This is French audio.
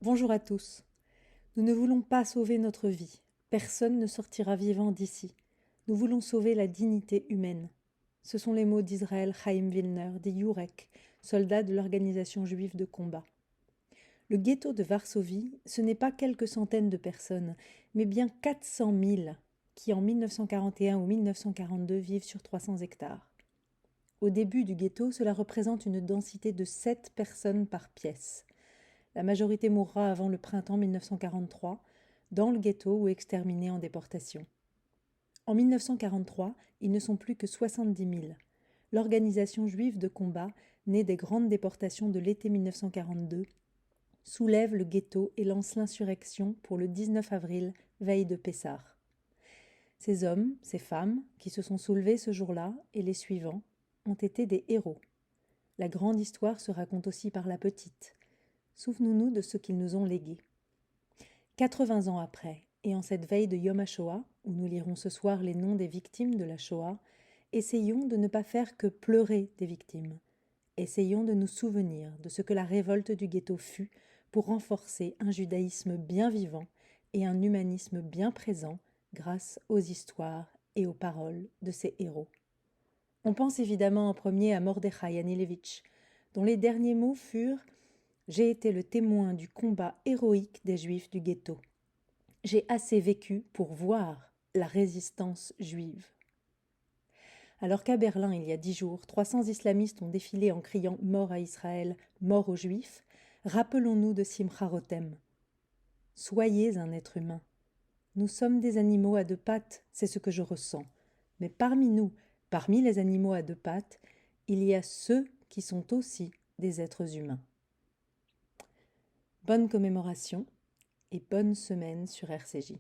Bonjour à tous. Nous ne voulons pas sauver notre vie. Personne ne sortira vivant d'ici. Nous voulons sauver la dignité humaine. Ce sont les mots d'Israël Chaim Wilner, dit Jurek, soldat de l'organisation juive de combat. Le ghetto de Varsovie, ce n'est pas quelques centaines de personnes, mais bien 400 000 qui en 1941 ou 1942 vivent sur 300 hectares. Au début du ghetto, cela représente une densité de 7 personnes par pièce. La majorité mourra avant le printemps 1943, dans le ghetto ou exterminée en déportation. En 1943, ils ne sont plus que 70 000. L'organisation juive de combat, née des grandes déportations de l'été 1942, soulève le ghetto et lance l'insurrection pour le 19 avril, veille de Pessah. Ces hommes, ces femmes, qui se sont soulevés ce jour-là, et les suivants, ont été des héros. La grande histoire se raconte aussi par la petite. Souvenons-nous de ce qu'ils nous ont légué. 80 ans après, et en cette veille de Yom HaShoah, où nous lirons ce soir les noms des victimes de la Shoah, essayons de ne pas faire que pleurer des victimes. Essayons de nous souvenir de ce que la révolte du ghetto fut pour renforcer un judaïsme bien vivant et un humanisme bien présent grâce aux histoires et aux paroles de ces héros. On pense évidemment en premier à Mordechai Anilevitch, dont les derniers mots furent « J'ai été le témoin du combat héroïque des Juifs du ghetto. J'ai assez vécu pour voir la résistance juive. » Alors qu'à Berlin, il y a 10 jours, 300 islamistes ont défilé en criant « Mort à Israël, mort aux Juifs », rappelons-nous de Simcha Rotem. Soyez un être humain. Nous sommes des animaux à deux pattes, c'est ce que je ressens. Mais parmi nous, parmi les animaux à deux pattes, il y a ceux qui sont aussi des êtres humains. Bonne commémoration et bonne semaine sur RCJ.